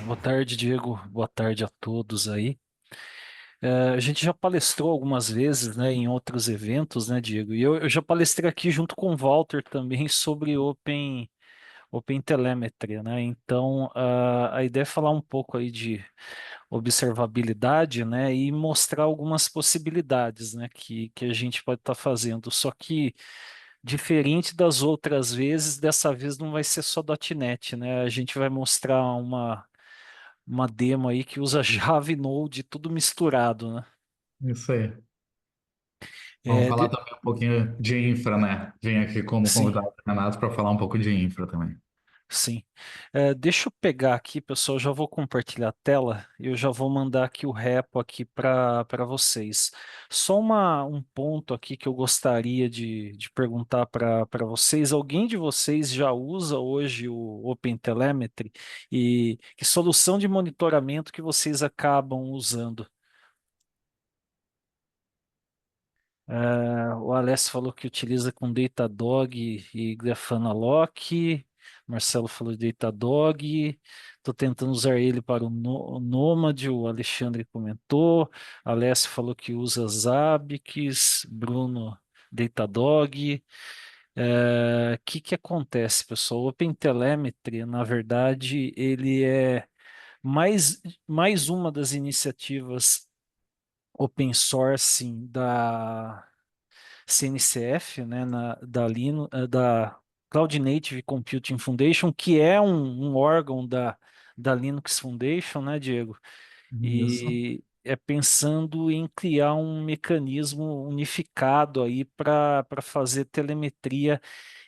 Boa tarde, Diego. Boa tarde a todos aí. A gente já palestrou algumas vezes, né, em outros eventos, né, Diego? E eu já palestrei aqui junto com o Walter também sobre Open Telemetry, né? Então, a ideia é falar um pouco aí de observabilidade, né, e mostrar algumas possibilidades, né, que a gente pode estar fazendo. Só que, diferente das outras vezes, dessa vez não vai ser só .NET, né? A gente vai mostrar uma demo aí que usa Java e Node, tudo misturado, né? Isso aí. Vamos É, falar também um pouquinho de infra, né? Vim aqui como sim, convidado do Renato para falar um pouco de infra também. sim. Deixa eu pegar aqui, pessoal, já vou compartilhar a tela, eu já vou mandar aqui o repo aqui para vocês. Só um ponto aqui que eu gostaria de perguntar para vocês. Alguém de vocês já usa hoje o OpenTelemetry? E que solução de monitoramento que vocês acabam usando? O Alessio falou que utiliza com Datadog e Grafana Lock. Marcelo falou de Datadog. Estou tentando usar ele para o Nômade. O Alexandre comentou. Alessio falou que usa Zabbix. Bruno, Datadog. O que acontece, pessoal? O OpenTelemetry, na verdade, ele é mais uma das iniciativas open source da CNCF, né, da Cloud Native Computing Foundation, que é um órgão da Linux Foundation, né, Diego? Isso. E é pensando em criar um mecanismo unificado aí para fazer telemetria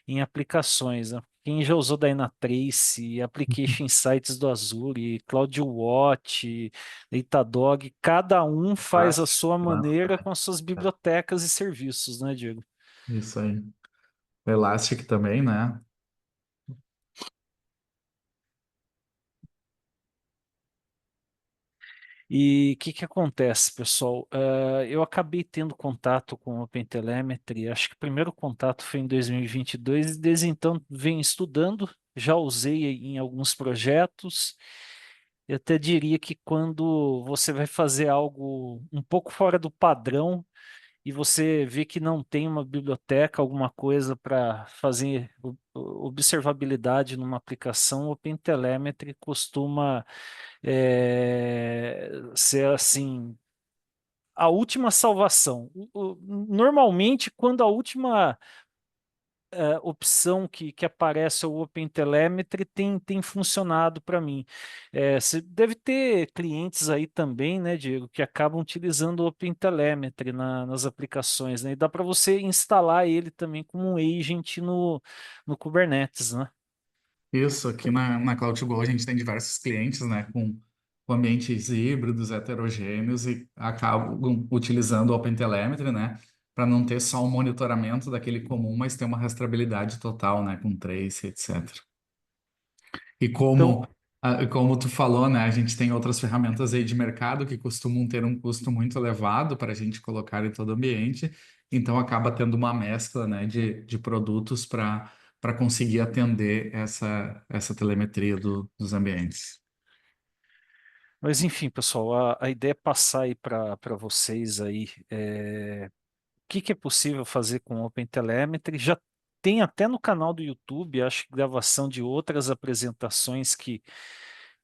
em aplicações, né? Quem já usou Dynatrace, Application Insights do Azure, CloudWatch, Datadog, cada um faz a Elastic, sua né? maneira com as suas bibliotecas e serviços, né, Diego? Isso aí. Elastic também, né? E o que acontece, pessoal? Eu acabei tendo contato com o OpenTelemetry, acho que o primeiro contato foi em 2022, e 22, e desde então venho estudando, já usei em alguns projetos. Eu até diria que quando você vai fazer algo um pouco fora do padrão e você vê que não tem uma biblioteca, alguma coisa para fazer observabilidade numa aplicação, o OpenTelemetry costuma ser assim a última salvação. Normalmente, quando a última opção que aparece é o OpenTelemetry tem funcionado para mim. Você deve ter clientes aí também, né, Diego, que acabam utilizando o OpenTelemetry nas aplicações, né? E dá para você instalar ele também como um agent no Kubernetes, né? Isso, aqui na CloudGo a gente tem diversos clientes, né? Com ambientes híbridos, heterogêneos e acabam utilizando o OpenTelemetry, né? Para não ter só um monitoramento daquele comum, mas ter uma rastreabilidade total, né? Com trace, etc. E Então, como tu falou, né, a gente tem outras ferramentas aí de mercado que costumam ter um custo muito elevado para a gente colocar em todo o ambiente, então acaba tendo uma mescla, né, de produtos para conseguir atender essa telemetria dos ambientes. mas enfim, pessoal, a ideia é passar aí para vocês aí o que é possível fazer com o OpenTelemetry. Já tem até no canal do YouTube, acho que gravação de outras apresentações que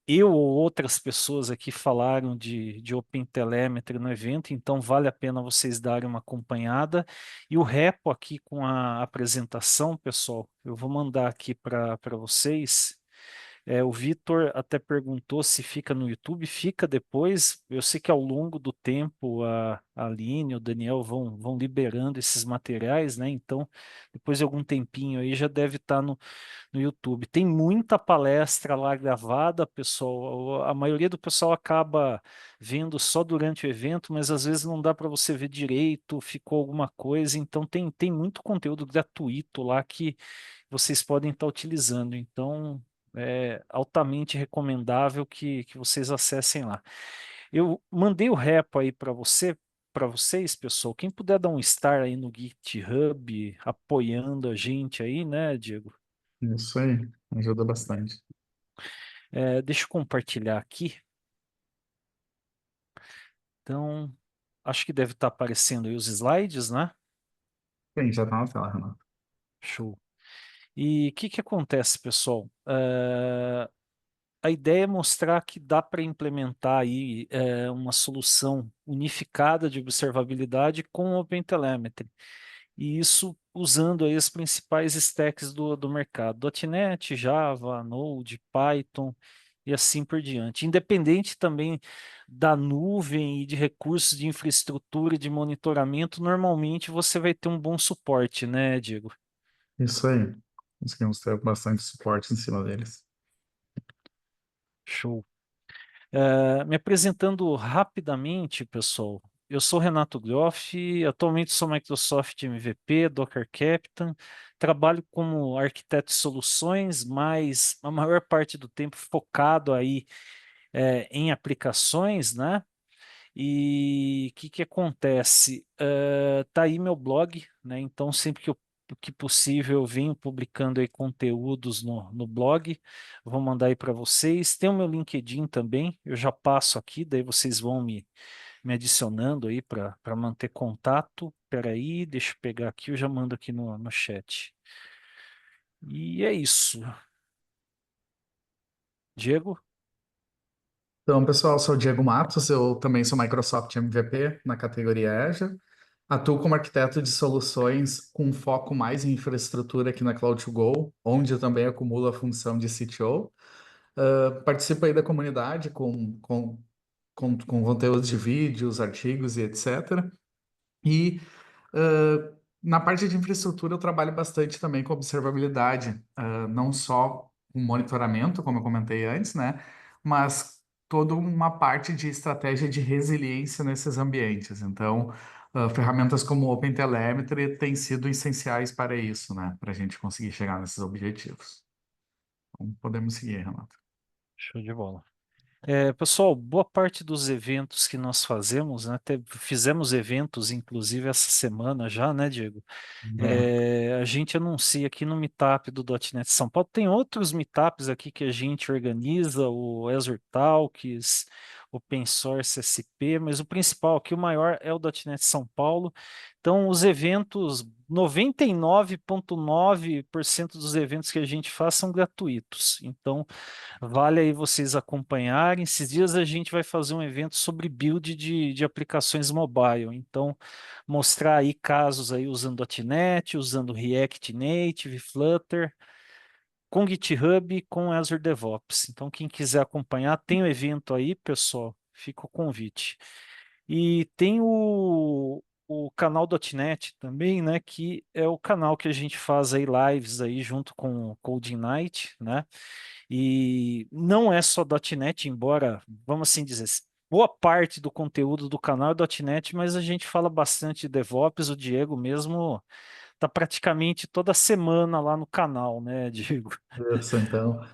eu ou outras pessoas aqui falaram de OpenTelemetry no evento, então vale a pena vocês darem uma acompanhada. E o repo aqui com a apresentação, pessoal, eu vou mandar aqui para vocês. O Vitor até perguntou se fica no YouTube, fica depois. Eu sei que ao longo do tempo a Aline e o Daniel vão liberando esses materiais, né? Então, depois de algum tempinho aí já deve estar no YouTube. Tem muita palestra lá gravada, pessoal. A maioria do pessoal acaba vendo só durante o evento, mas às vezes não dá para você ver direito, ficou alguma coisa. Então, tem muito conteúdo gratuito lá que vocês podem estar utilizando. Então, é altamente recomendável que vocês acessem lá. Eu mandei o repo aí para vocês, pessoal. Quem puder dar um star aí no GitHub, apoiando a gente aí, né, Diego? Isso aí, ajuda bastante. Deixa eu compartilhar aqui. Então, acho que deve estar aparecendo aí os slides, né? Sim, já tá na tela, Renato. Show. E o que que acontece, pessoal? A ideia é mostrar que dá para implementar aí uma solução unificada de observabilidade com OpenTelemetry. E isso usando aí as principais stacks do mercado, .NET, Java, Node, Python e assim por diante. Independente também da nuvem e de recursos de infraestrutura e de monitoramento, normalmente você vai ter um bom suporte, né, Diego? Isso aí. Conseguimos ter bastante suporte em cima deles. Show. Me apresentando rapidamente, pessoal, eu sou Renato Groff, atualmente sou Microsoft MVP, Docker Captain, trabalho como arquiteto de soluções, mas a maior parte do tempo focado aí em aplicações, né? E o que que acontece? Tá aí meu blog, né? Então, sempre que possível, eu venho publicando aí conteúdos no blog. Vou mandar aí para vocês. Tem o meu LinkedIn também, eu já passo aqui, daí vocês vão me adicionando aí para manter contato. Espera aí, deixa eu pegar aqui, eu já mando aqui no chat. E é isso. Diego? Então, pessoal, sou o Diego Matos, eu também sou Microsoft MVP na categoria Azure. Atuo como arquiteto de soluções com foco mais em infraestrutura aqui na Cloud2Go, onde eu também acumulo a função de CTO. Participo aí da comunidade com conteúdos de vídeos, artigos e etc. E na parte de infraestrutura eu trabalho bastante também com observabilidade, não só com monitoramento, como eu comentei antes, né? Mas toda uma parte de estratégia de resiliência nesses ambientes. Então, ferramentas como o OpenTelemetry têm sido essenciais para isso, né? Para a gente conseguir chegar nesses objetivos. Então, podemos seguir, Renato. Show de bola. Pessoal, boa parte dos eventos que nós fazemos, né, fizemos eventos, inclusive essa semana já, né, Diego? É. A gente anuncia aqui no Meetup do .NET São Paulo. Tem outros meetups aqui que a gente organiza, o Azure Talks, Open Source SP, mas o principal aqui, o maior, é o .NET São Paulo. Então, os eventos, 99,9% dos eventos que a gente faz são gratuitos. Então, vale aí vocês acompanharem. Esses dias a gente vai fazer um evento sobre build de aplicações mobile. Então, mostrar aí casos aí usando .NET, usando React Native, Flutter, com GitHub, com Azure DevOps. Então, quem quiser acompanhar, tem o evento aí, pessoal. Fica o convite. E tem o canal .NET também, né, que é o canal que a gente faz aí lives aí junto com o Coding Night, né? E não é só .NET, embora, vamos assim dizer, boa parte do conteúdo do canal é .NET, mas a gente fala bastante de DevOps, o Diego mesmo tá praticamente toda semana lá no canal, né, Diego? Isso, então,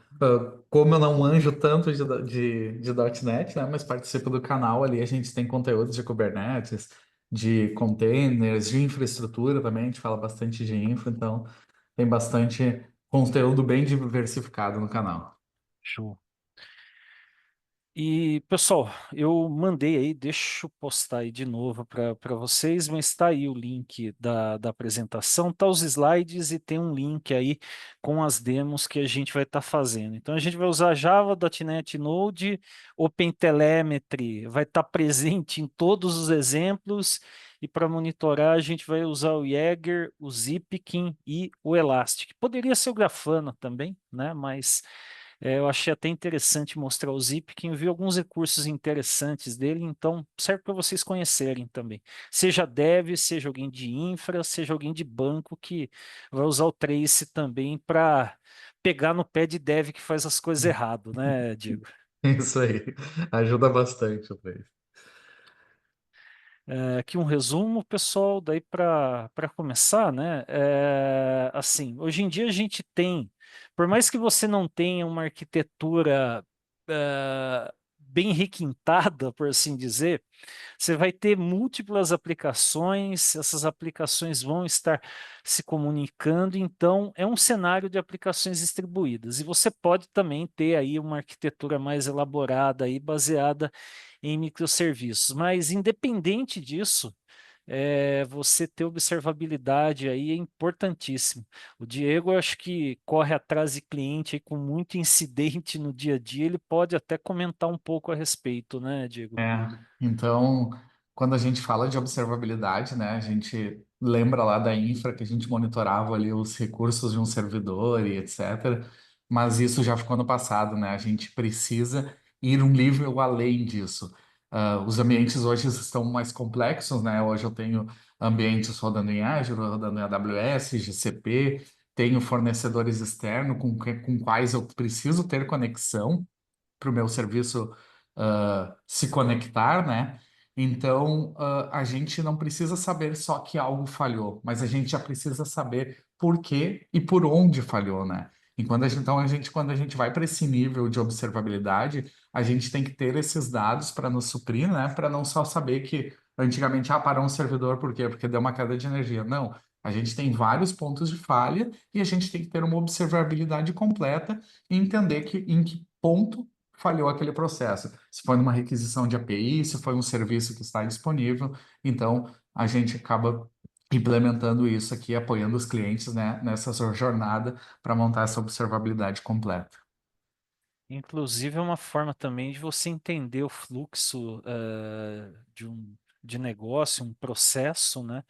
como eu não manjo tanto de .NET, né, mas participo do canal ali, a gente tem conteúdos de Kubernetes, de containers, de infraestrutura também, a gente fala bastante de infra, então tem bastante conteúdo bem diversificado no canal. Show. E, pessoal, eu mandei aí, deixa eu postar aí de novo para vocês, mas está aí o link da apresentação, tá os slides e tem um link aí com as demos que a gente vai estar fazendo. Então, a gente vai usar Java, .NET Node, OpenTelemetry, vai estar presente em todos os exemplos, e para monitorar a gente vai usar o Jaeger, o Zipkin e o Elastic. Poderia ser o Grafana também, né? Mas eu achei até interessante mostrar o Zip, que enviou alguns recursos interessantes dele, então serve para vocês conhecerem também. Seja dev, seja alguém de infra, seja alguém de banco que vai usar o Trace também para pegar no pé de dev que faz as coisas errado, né, Diego? Isso aí, ajuda bastante, Andrei. Aqui um resumo, pessoal, daí para começar, né? Assim, hoje em dia a gente tem, por mais que você não tenha uma arquitetura bem requintada, por assim dizer, você vai ter múltiplas aplicações, essas aplicações vão estar se comunicando, então é um cenário de aplicações distribuídas. E você pode também ter aí uma arquitetura mais elaborada aí, baseada em microserviços. Mas independente disso, você ter observabilidade aí é importantíssimo. O Diego, eu acho que corre atrás de cliente aí com muito incidente no dia a dia, ele pode até comentar um pouco a respeito, né, Diego? Então, quando a gente fala de observabilidade, né, a gente lembra lá da infra que a gente monitorava ali os recursos de um servidor e etc. Mas isso já ficou no passado, né? A gente precisa ir um nível além disso. Os ambientes hoje estão mais complexos, né? Hoje eu tenho ambientes rodando em Azure, rodando em AWS, GCP, tenho fornecedores externos com quais eu preciso ter conexão para o meu serviço se conectar, né? Então, a gente não precisa saber só que algo falhou, mas a gente já precisa saber por quê e por onde falhou, né? E quando a gente vai para esse nível de observabilidade, a gente tem que ter esses dados para nos suprir, né? Para não só saber que antigamente, parou um servidor, por quê? Porque deu uma queda de energia. Não, a gente tem vários pontos de falha e a gente tem que ter uma observabilidade completa e entender em que ponto falhou aquele processo. Se foi numa requisição de API, se foi um serviço que está disponível, então a gente acaba implementando isso aqui, apoiando os clientes, né, nessa sua jornada para montar essa observabilidade completa. Inclusive, é uma forma também de você entender o fluxo de negócio, um processo, né?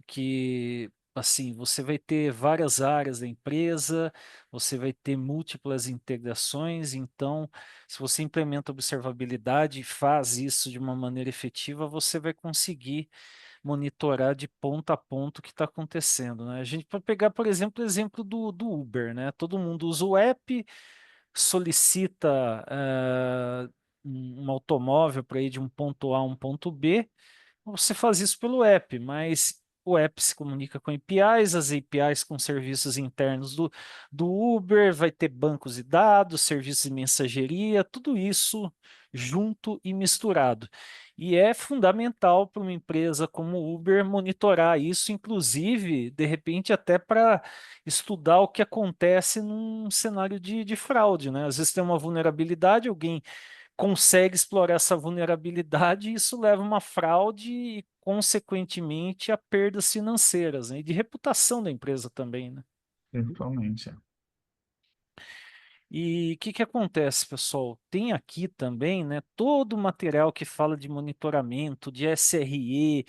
Que assim, você vai ter várias áreas da empresa, você vai ter múltiplas integrações, então, se você implementa observabilidade e faz isso de uma maneira efetiva, você vai conseguir monitorar de ponta a ponta o que está acontecendo, né? A gente pode pegar, por exemplo, o exemplo do Uber, né? Todo mundo usa o app, solicita um automóvel para ir de um ponto A a um ponto B, você faz isso pelo app, mas o app se comunica com APIs, as APIs com serviços internos do Uber, vai ter bancos de dados, serviços de mensageria, tudo isso junto e misturado. E é fundamental para uma empresa como o Uber monitorar isso, inclusive, de repente, até para estudar o que acontece num cenário de fraude, né? Às vezes tem uma vulnerabilidade, alguém consegue explorar essa vulnerabilidade e isso leva a uma fraude e, consequentemente, a perdas financeiras, né? E de reputação da empresa também, né? Principalmente. E o que que acontece, pessoal? Tem aqui também, né, todo o material que fala de monitoramento, de SRE,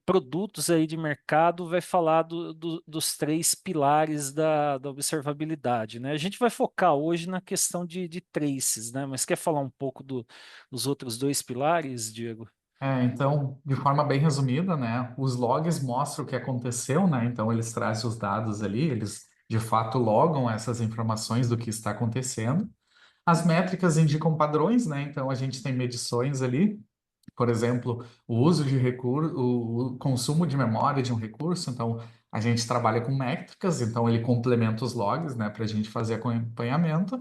produtos aí de mercado, vai falar dos três pilares da observabilidade, né? A gente vai focar hoje na questão de traces, né? Mas quer falar um pouco dos outros dois pilares, Diego? Então, de forma bem resumida, né, os logs mostram o que aconteceu, né? Então, eles trazem os dados ali, eles de fato logam essas informações do que está acontecendo. As métricas indicam padrões, né? Então, a gente tem medições ali. Por exemplo, o uso de recurso, o consumo de memória de um recurso. Então, a gente trabalha com métricas, então ele complementa os logs, né, para a gente fazer acompanhamento.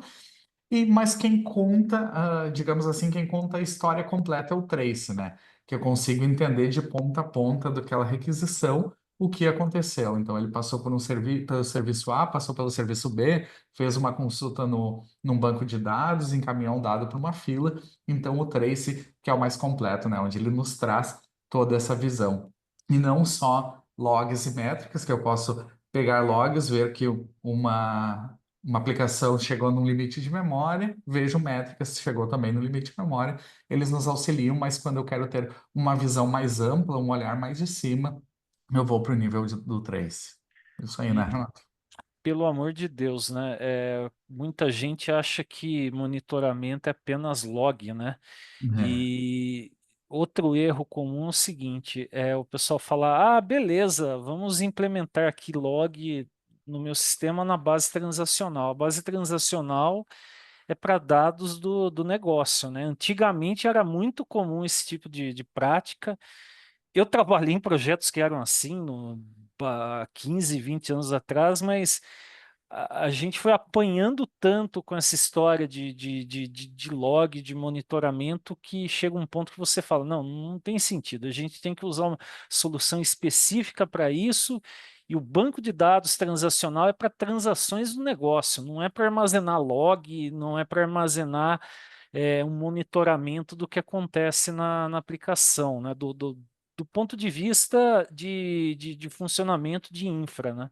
Mas quem conta, digamos assim, quem conta a história completa é o trace, né? Que eu consigo entender de ponta a ponta daquela requisição o que aconteceu. Então, ele passou pelo serviço A, passou pelo serviço B, fez uma consulta num banco de dados, encaminhou um dado para uma fila. Então, o trace, que é o mais completo, né? Onde ele nos traz toda essa visão. E não só logs e métricas, que eu posso pegar logs, ver que uma aplicação chegou num limite de memória, vejo métricas se chegou também no limite de memória. Eles nos auxiliam, mas quando eu quero ter uma visão mais ampla, um olhar mais de cima, eu vou para o nível do 3. Isso aí, né, E, Renato? pelo amor de Deus, né? Muita gente acha que monitoramento é apenas log, né? É. E outro erro comum é o seguinte, o pessoal falar, ah, beleza, vamos implementar aqui log no meu sistema na base transacional. A base transacional é para dados do negócio, né? Antigamente era muito comum esse tipo de prática. Eu trabalhei em projetos que eram assim, há 15, 20 anos atrás, mas a gente foi apanhando tanto com essa história de log, de monitoramento, que chega um ponto que você fala, não, não tem sentido, a gente tem que usar uma solução específica para isso, e o banco de dados transacional é para transações do negócio, não é para armazenar log, não é para armazenar um monitoramento do que acontece na aplicação, né? Do ponto de vista de funcionamento de infra, né?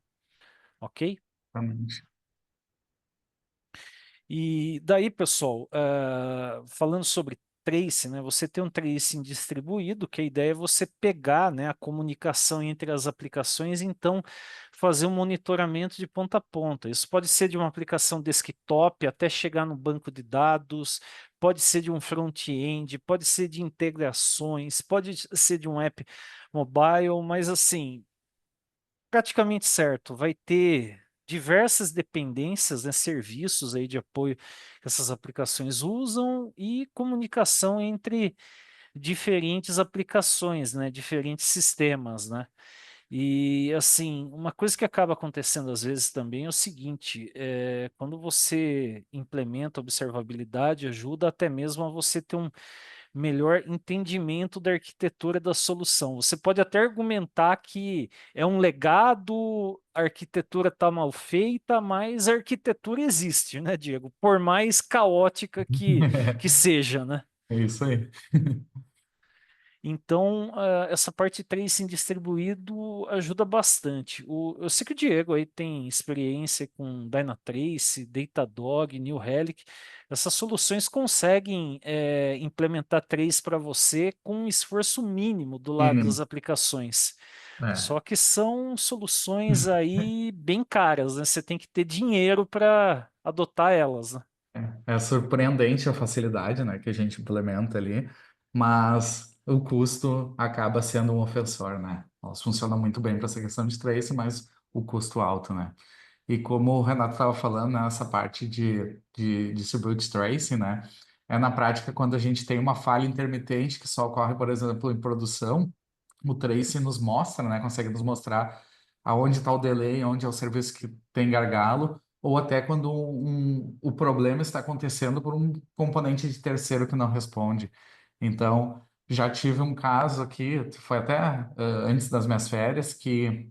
Ok? Exatamente. E daí, pessoal, falando sobre trace, né, você tem um tracing distribuído, que a ideia é você pegar, né, a comunicação entre as aplicações e então fazer um monitoramento de ponta a ponta. Isso pode ser de uma aplicação desktop até chegar no banco de dados, pode ser de um front-end, pode ser de integrações, pode ser de um app mobile, mas assim, praticamente certo, vai ter diversas dependências, né, serviços aí de apoio que essas aplicações usam e comunicação entre diferentes aplicações, né, diferentes sistemas, né? E assim, uma coisa que acaba acontecendo às vezes também é o seguinte: quando você implementa observabilidade, ajuda até mesmo a você ter um melhor entendimento da arquitetura da solução. Você pode até argumentar que é um legado, a arquitetura está mal feita, mas a arquitetura existe, né, Diego? Por mais caótica que seja, né? É isso aí. Então, essa parte tracing distribuído ajuda bastante. Eu sei que o Diego aí tem experiência com Dynatrace, Datadog, New Relic. Essas soluções conseguem implementar trace para você com um esforço mínimo do lado Mínimo. das aplicações. É. Só que são soluções aí bem caras, né? Você tem que ter dinheiro para adotar elas, né? É surpreendente a facilidade, né, que a gente implementa ali, mas o custo acaba sendo um ofensor, né? Elas funcionam muito bem para essa questão de trace, mas o custo alto, né? E como o Renato estava falando, né, essa parte de distributed tracing, né? É na prática quando a gente tem uma falha intermitente que só ocorre, por exemplo, em produção, o trace nos mostra, né? Consegue nos mostrar aonde está o delay, onde é o serviço que tem gargalo, ou até quando o problema está acontecendo por um componente de terceiro que não responde. Então, já tive um caso aqui, foi até antes das minhas férias, que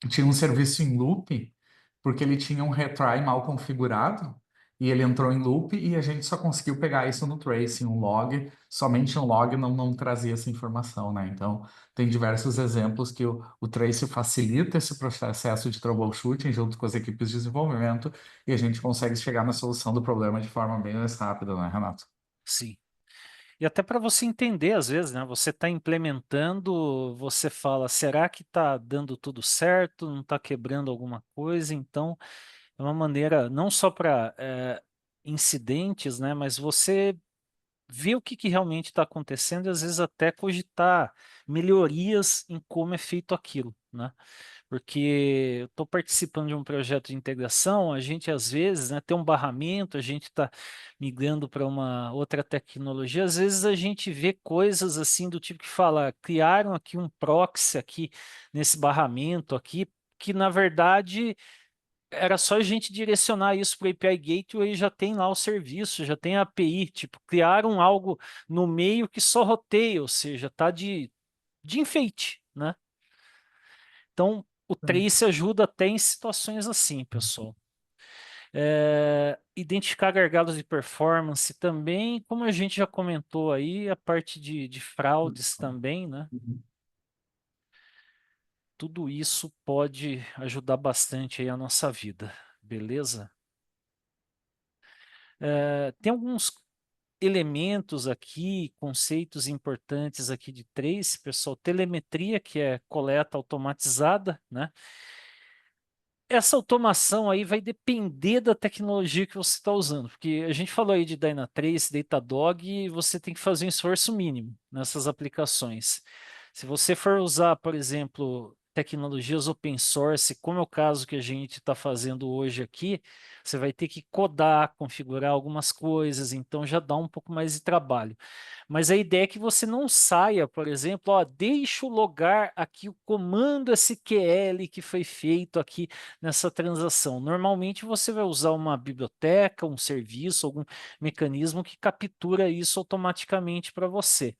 tinha um serviço em loop, porque ele tinha um retry mal configurado, e ele entrou em loop e a gente só conseguiu pegar isso no tracing, um log, somente um log não trazia essa informação, né? Então, tem diversos exemplos que o trace facilita esse processo de troubleshooting junto com as equipes de desenvolvimento e a gente consegue chegar na solução do problema de forma bem mais rápida, né, Renato? Sim. E até para você entender, às vezes, né? Você está implementando, você fala, será que está dando tudo certo? Não está quebrando alguma coisa? Então, é uma maneira não só para incidentes, né? Mas você ver o que realmente está acontecendo e às vezes até cogitar melhorias em como é feito aquilo, né? Porque eu estou participando de um projeto de integração, a gente às vezes, né, tem um barramento, a gente está migrando para uma outra tecnologia, às vezes a gente vê coisas assim do tipo que fala, criaram aqui um proxy aqui nesse barramento aqui, que na verdade era só a gente direcionar isso para o API Gateway e já tem lá o serviço, já tem a API, tipo, criaram algo no meio que só roteia, ou seja, tá de enfeite, né? Então, o Trace ajuda até em situações assim, pessoal. Identificar gargalos de performance também, como a gente já comentou aí, a parte de fraudes também, né? Tudo isso pode ajudar bastante aí a nossa vida, beleza? Tem alguns elementos aqui, conceitos importantes aqui de trace, pessoal. Telemetria, que é coleta automatizada, né? Essa automação aí vai depender da tecnologia que você está usando, porque a gente falou aí de Dynatrace, Datadog, e você tem que fazer um esforço mínimo nessas aplicações. Se você for usar, por exemplo, tecnologias open source, como é o caso que a gente está fazendo hoje aqui, você vai ter que codar, configurar algumas coisas, então já dá um pouco mais de trabalho. Mas a ideia é que você não saia, por exemplo, ó, deixa eu logar aqui o comando SQL que foi feito aqui nessa transação. Normalmente você vai usar uma biblioteca, um serviço, algum mecanismo que captura isso automaticamente para você.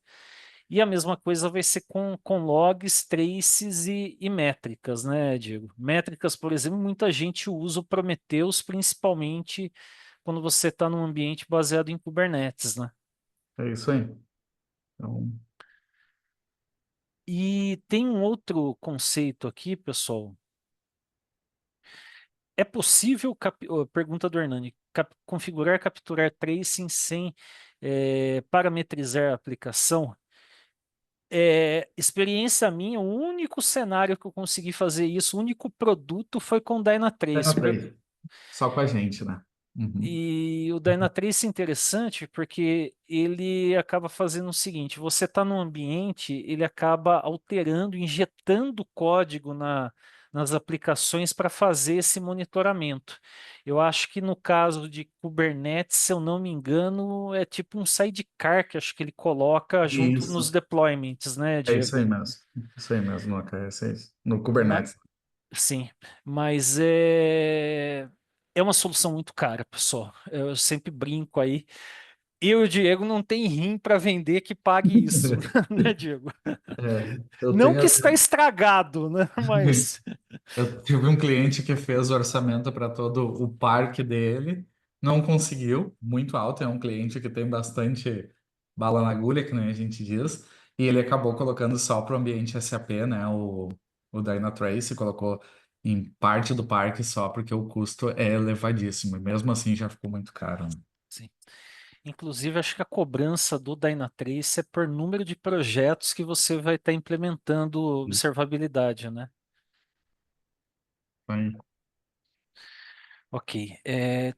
E a mesma coisa vai ser com logs, traces e métricas, né, Diego? Métricas, por exemplo, muita gente usa o Prometheus, principalmente quando você está num ambiente baseado em Kubernetes, né? É isso aí. Então, E tem um outro conceito aqui, pessoal. É possível, pergunta do Hernani, configurar, capturar tracing sem parametrizar a aplicação? Experiência minha, o único cenário que eu consegui fazer isso, o único produto foi com o Dyna Dynatrace. 3. Só com a gente, né? Uhum. E o Dynatrace é interessante porque ele acaba fazendo o seguinte: você está num ambiente, ele acaba alterando, injetando código nas aplicações para fazer esse monitoramento. Eu acho que no caso de Kubernetes, se eu não me engano, é tipo um sidecar que acho que ele coloca junto nos Isso. deployments, né, É isso Diego? aí mesmo. Isso aí mesmo, no AKS, é isso. No Ma- Kubernetes. sim, mas é uma solução muito cara, pessoal. Eu sempre brinco aí. Eu e o Diego não tem rim para vender que pague isso, né, Diego? É, eu Não tenho. que está estragado, né? Mas Eu tive um cliente que fez o orçamento para todo o parque dele, não conseguiu, muito alto, é um cliente que tem bastante bala na agulha, que nem a gente diz, e ele acabou colocando só para o ambiente SAP, né, o Dynatrace, colocou em parte do parque só, porque o custo é elevadíssimo, e mesmo assim já ficou muito caro, né? sim. Inclusive, acho que a cobrança do Dynatrace é por número de projetos que você vai estar implementando observabilidade, né? Aí, Ok.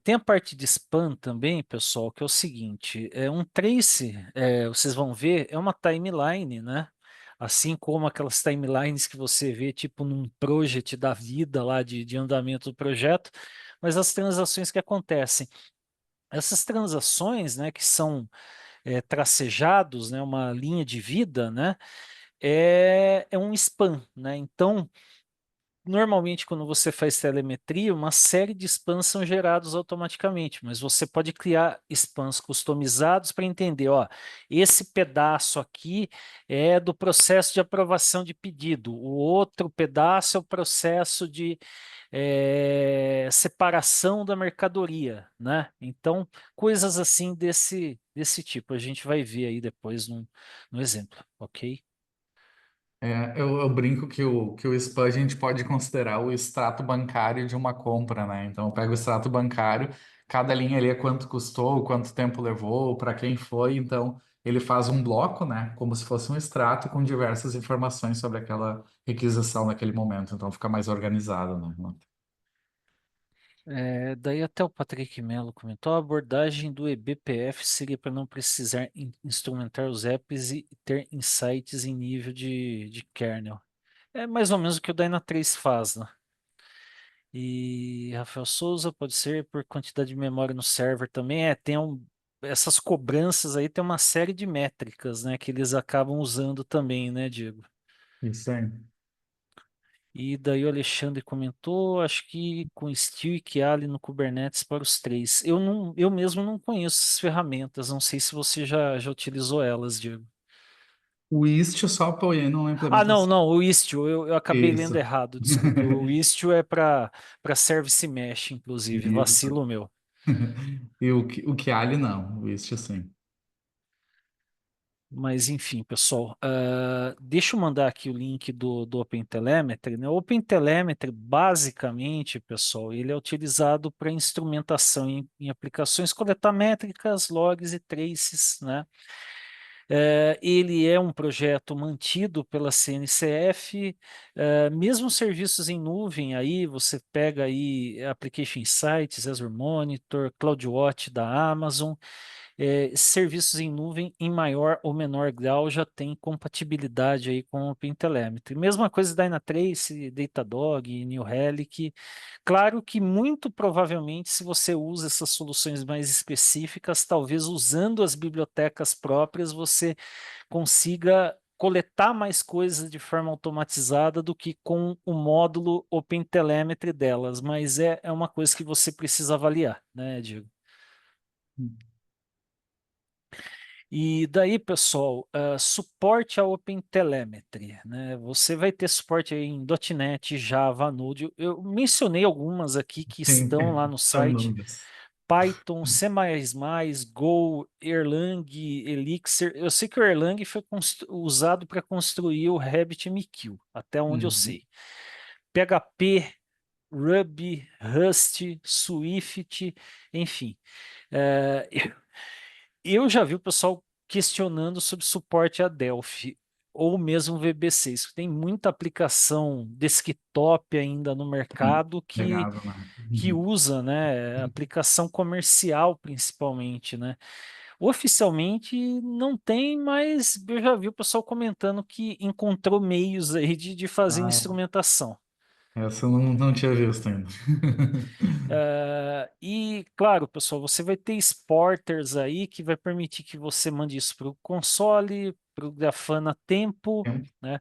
Tem a parte de spam também, pessoal, que é o seguinte: um trace, vocês vão ver, é uma timeline, né? Assim como aquelas timelines que você vê, tipo num project da vida lá de andamento do projeto, mas as transações que acontecem. Essas transações, né, que são tracejados, né, uma linha de vida, né, é um spam, né? Então, normalmente, quando você faz telemetria, uma série de spams são gerados automaticamente, mas você pode criar spams customizados para entender, ó, esse pedaço aqui é do processo de aprovação de pedido, o outro pedaço é o processo de separação da mercadoria, né? Então, coisas assim desse tipo, a gente vai ver aí depois no exemplo, ok? eu brinco que o SPA a gente pode considerar o extrato bancário de uma compra, né? Então, eu pego o extrato bancário, cada linha ali é quanto custou, quanto tempo levou, para quem foi. Então, ele faz um bloco, né? Como se fosse um extrato com diversas informações sobre aquela requisição naquele momento. Então, fica mais organizado, né? Daí até o Patrick Mello comentou, a abordagem do eBPF seria para não precisar instrumentar os apps e ter insights em nível de kernel. É mais ou menos o que o Dynatrace faz, né? E Rafael Souza pode ser por quantidade de memória no server também. Essas cobranças aí tem uma série de métricas, né, que eles acabam usando também, né, Diego? Isso aí. E daí o Alexandre comentou, acho que com Steel e Kiali no Kubernetes para os três. Eu mesmo não conheço essas ferramentas, não sei se você já utilizou elas, Diego. O Istio só apoiando uma Ah, não, implementação. não, o Istio, eu acabei lendo Isso. errado, desculpe. O Istio é para Service Mesh, inclusive, Isso. vacilo meu. E o Kiali não, o Istio sim. Mas enfim, pessoal, deixa eu mandar aqui o link do OpenTelemetry, né? O OpenTelemetry, basicamente, pessoal, ele é utilizado para instrumentação em aplicações, coletar métricas, logs e traces, né? Ele é um projeto mantido pela CNCF, mesmo serviços em nuvem, aí você pega aí Application Insights, Azure Monitor, CloudWatch da Amazon, serviços em nuvem, em maior ou menor grau, já tem compatibilidade aí com o OpenTelemetry. Mesma coisa Dynatrace, Datadog, New Relic. Claro que muito provavelmente, se você usa essas soluções mais específicas, talvez usando as bibliotecas próprias, você consiga coletar mais coisas de forma automatizada do que com o módulo OpenTelemetry delas, mas é uma coisa que você precisa avaliar, né, Diego? E daí, pessoal, suporte ao OpenTelemetry, né? Você vai ter suporte aí em .NET, Java, Node. Eu mencionei algumas aqui que Sim, estão lá no são site. inúmeras. Python, C++, Go, Erlang, Elixir. Eu sei que o Erlang foi usado para construir o RabbitMQ, até onde eu Uhum. sei. PHP, Ruby, Rust, Swift, enfim. É, eu já vi o pessoal questionando sobre suporte a Delphi ou mesmo VB6. Tem muita aplicação desktop ainda no mercado Legado, né? que Uhum. usa, né, aplicação comercial principalmente, né? Oficialmente não tem, mas eu já vi o pessoal comentando que encontrou meios aí de fazer Ah, instrumentação. essa eu não tinha visto ainda. E, claro, pessoal, você vai ter exporters aí que vai permitir que você mande isso para o console, para o Grafana Tempo, né?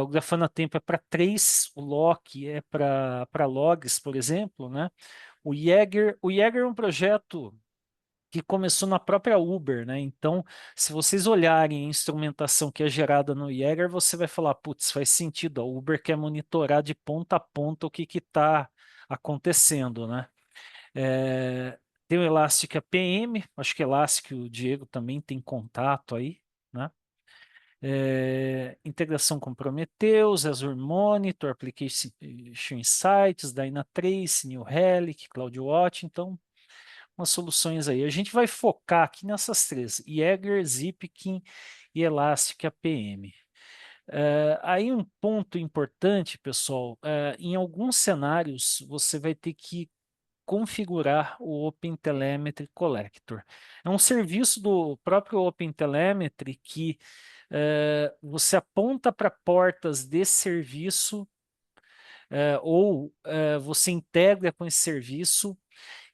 O Grafana Tempo é para trace, o Lock é para logs, por exemplo, né? O Jaeger é um projeto que começou na própria Uber, né? Então, se vocês olharem a instrumentação que é gerada no Jaeger, você vai falar, putz, faz sentido, a Uber quer monitorar de ponta a ponta o que está acontecendo, né? É, tem o Elastic APM, acho que Elastic o Diego também tem contato aí, né? Integração com Prometheus, Azure Monitor, Application Insights, Dynatrace, New Relic, CloudWatch, então umas soluções aí. A gente vai focar aqui nessas três, Jaeger, Zipkin e Elastic APM. Aí um ponto importante, pessoal, em alguns cenários você vai ter que configurar o OpenTelemetry Collector. É um serviço do próprio OpenTelemetry que você aponta para portas desse serviço ou você integra com esse serviço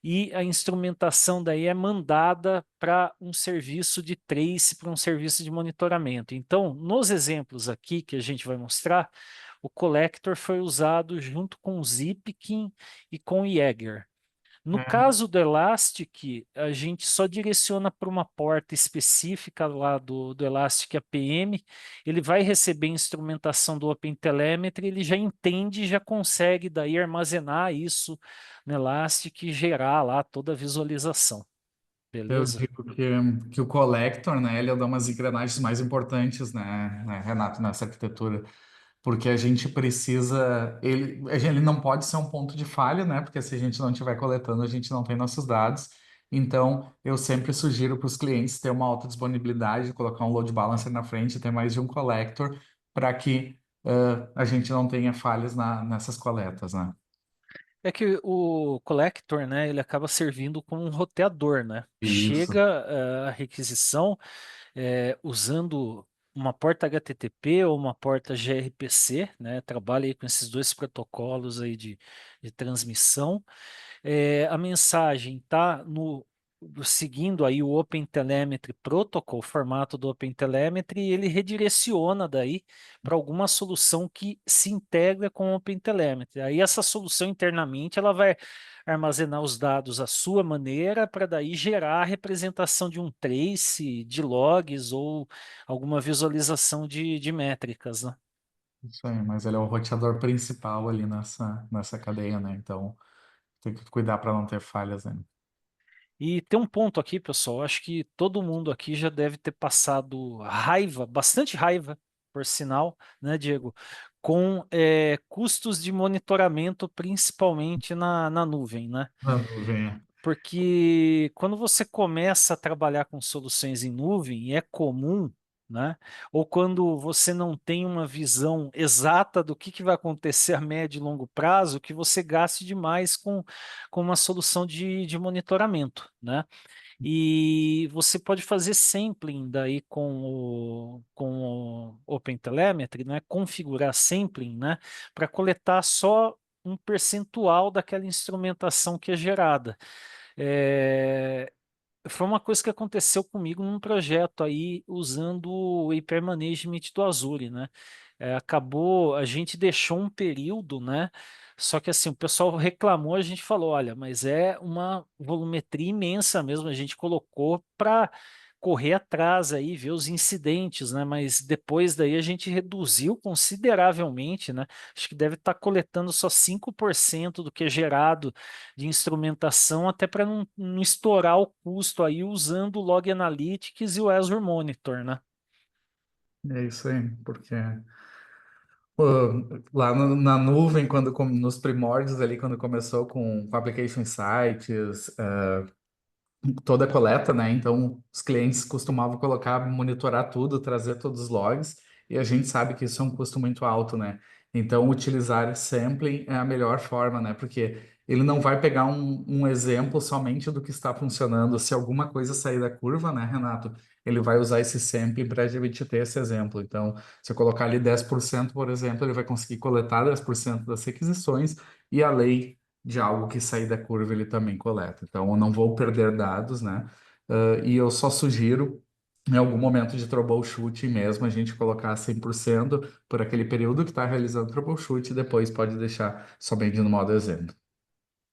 e a instrumentação daí é mandada para um serviço de trace, para um serviço de monitoramento. Então, nos exemplos aqui que a gente vai mostrar, o Collector foi usado junto com o Zipkin e com o Jaeger. No É, caso do Elastic, a gente só direciona para uma porta específica lá do Elastic APM, ele vai receber instrumentação do OpenTelemetry, ele já entende e já consegue daí armazenar isso no Elastic e gerar lá toda a visualização, eu beleza? digo que o collector, né, ele é uma das engrenagens mais importantes, né, Renato, nessa arquitetura, porque a gente precisa, ele não pode ser um ponto de falha, né, porque se a gente não estiver coletando, a gente não tem nossos dados. Então, eu sempre sugiro para os clientes ter uma alta disponibilidade, colocar um load balancer na frente, ter mais de um collector, para que a gente não tenha falhas nessas coletas, né? É que o collector, né, ele acaba servindo como um roteador, né? Isso. Chega a requisição usando uma porta HTTP ou uma porta gRPC, né? Trabalha aí com esses dois protocolos aí de transmissão. A mensagem está no seguindo aí o OpenTelemetry Protocol, o formato do OpenTelemetry, e ele redireciona daí para alguma solução que se integra com o OpenTelemetry. Aí essa solução internamente ela vai armazenar os dados à sua maneira para daí gerar a representação de um trace, de logs ou alguma visualização de métricas, né? Isso aí, mas ele é o roteador principal ali nessa cadeia, né? Então tem que cuidar para não ter falhas, né? E tem um ponto aqui, pessoal. Acho que todo mundo aqui já deve ter passado raiva, bastante raiva, por sinal, né, Diego? Com custos de monitoramento, principalmente na nuvem, né? Na nuvem, é. Porque quando você começa a trabalhar com soluções em nuvem, é comum, né? Ou quando você não tem uma visão exata do que vai acontecer a médio e longo prazo, que você gaste demais com uma solução de monitoramento, né? E você pode fazer sampling daí com o OpenTelemetry, né? Configurar sampling, né? Para coletar só um percentual daquela instrumentação que é gerada. É, foi uma coisa que aconteceu comigo num projeto aí usando o API Management do Azure, né? Acabou, a gente deixou um período, né? Só que assim, o pessoal reclamou, a gente falou, olha, mas é uma volumetria imensa mesmo, a gente colocou para correr atrás aí, ver os incidentes, né? Mas depois daí a gente reduziu consideravelmente, né? Acho que deve estar coletando só 5% do que é gerado de instrumentação, até para não estourar o custo aí usando o Log Analytics e o Azure Monitor, né? É isso aí, porque pô, lá na nuvem, nos primórdios ali, quando começou com Application Insights, toda a coleta, né? Então, os clientes costumavam colocar, monitorar tudo, trazer todos os logs, e a gente sabe que isso é um custo muito alto, né? Então, utilizar sampling é a melhor forma, né? Porque ele não vai pegar um exemplo somente do que está funcionando. Se alguma coisa sair da curva, né, Renato? Ele vai usar esse sampling para a gente ter esse exemplo. Então, se eu colocar ali 10%, por exemplo, ele vai conseguir coletar 10% das requisições e a lei de algo que sair da curva ele também coleta. Então, eu não vou perder dados, né? E eu só sugiro, em algum momento de troubleshoot mesmo, a gente colocar 100% por aquele período que está realizando troubleshoot e depois pode deixar somente no modo exemplo.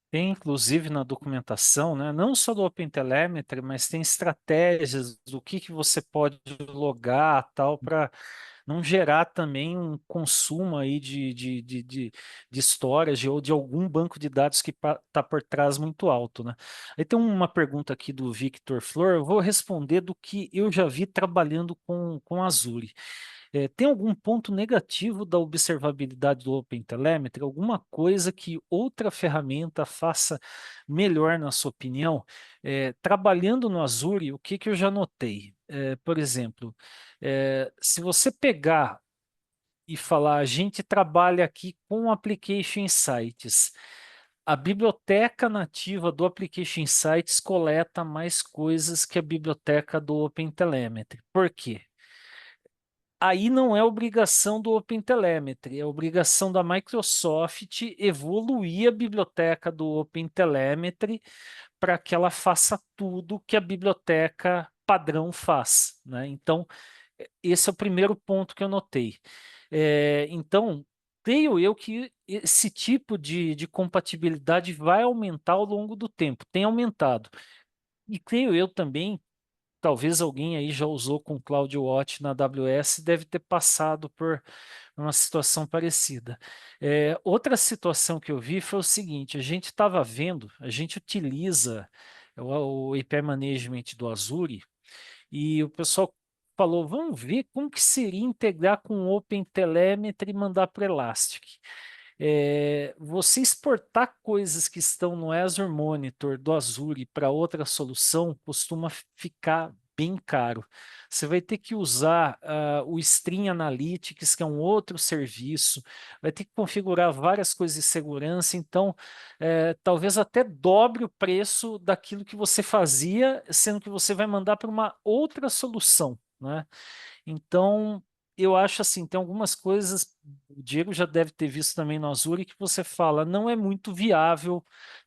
Tem inclusive na documentação, né, não só do OpenTelemetry, mas tem estratégias do que você pode logar, tal, para não gerar também um consumo aí de storage ou de algum banco de dados que está por trás muito alto, né? Aí tem uma pergunta aqui do Victor Flor, eu vou responder do que eu já vi trabalhando com Azure. Tem algum ponto negativo da observabilidade do OpenTelemetry? Alguma coisa que outra ferramenta faça melhor, na sua opinião? Trabalhando no Azure, o que que eu já notei? Por exemplo, se você pegar e falar, a gente trabalha aqui com Application Insights, a biblioteca nativa do Application Insights coleta mais coisas que a biblioteca do OpenTelemetry. Por quê? Aí não é obrigação do OpenTelemetry, é obrigação da Microsoft evoluir a biblioteca do OpenTelemetry para que ela faça tudo que a biblioteca padrão faz, né? Então, esse é o primeiro ponto que eu notei. Então, creio eu que esse tipo de compatibilidade vai aumentar ao longo do tempo, tem aumentado. E creio eu também, talvez alguém aí já usou com CloudWatch na AWS, deve ter passado por uma situação parecida. Outra situação que eu vi foi o seguinte: a gente estava vendo, a gente utiliza o API Management do Azure e o pessoal falou, vamos ver como que seria integrar com o OpenTelemetry e mandar para Elastic. Você exportar coisas que estão no Azure Monitor do Azure para outra solução costuma ficar bem caro. Você vai ter que usar o Stream Analytics, que é um outro serviço, vai ter que configurar várias coisas de segurança, então talvez até dobre o preço daquilo que você fazia, sendo que você vai mandar para uma outra solução, né? Então, eu acho assim, tem algumas coisas, o Diego já deve ter visto também no Azure, que você fala, não é muito viável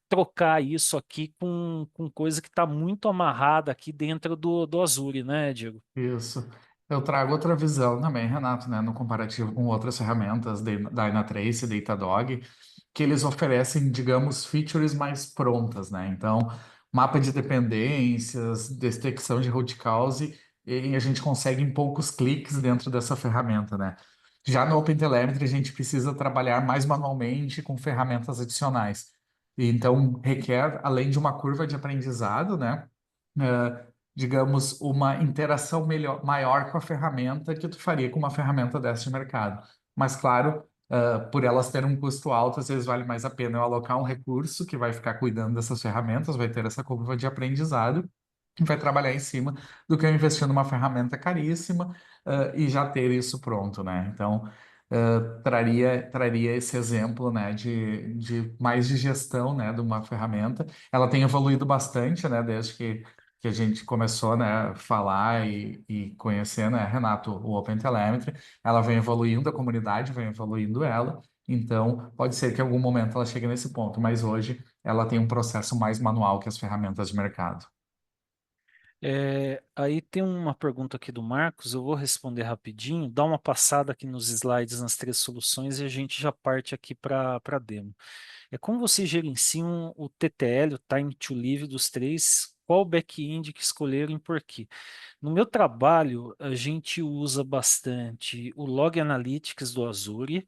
trocar isso aqui com coisa que está muito amarrada aqui dentro do Azure, né, Diego? Isso. Eu trago outra visão também, Renato, né, no comparativo com outras ferramentas da Dynatrace e Datadog, que eles oferecem, digamos, features mais prontas, né? Então, mapa de dependências, detecção de root cause, e a gente consegue em poucos cliques dentro dessa ferramenta, né? Já no OpenTelemetry, a gente precisa trabalhar mais manualmente com ferramentas adicionais. E então, requer, além de uma curva de aprendizado, né? Digamos, uma interação maior com a ferramenta que tu faria com uma ferramenta dessa de mercado. Mas, claro, por elas terem um custo alto, às vezes vale mais a pena eu alocar um recurso que vai ficar cuidando dessas ferramentas, vai ter essa curva de aprendizado e vai trabalhar em cima do que eu investir numa ferramenta caríssima, e já ter isso pronto, né? Então, traria esse exemplo, né, de mais de gestão, né, de uma ferramenta. Ela tem evoluído bastante, né, desde que que a gente começou, né, a falar e conhecer, né, Renato, o OpenTelemetry, ela vem evoluindo, a comunidade vem evoluindo ela, então pode ser que em algum momento ela chegue nesse ponto, mas hoje ela tem um processo mais manual que as ferramentas de mercado. Aí tem uma pergunta aqui do Marcos, eu vou responder rapidinho, dá uma passada aqui nos slides nas três soluções e a gente já parte aqui para a demo. Como vocês gerenciam o TTL, o Time to Live dos três, qual back-end que escolheram e por quê? No meu trabalho, a gente usa bastante o Log Analytics do Azure,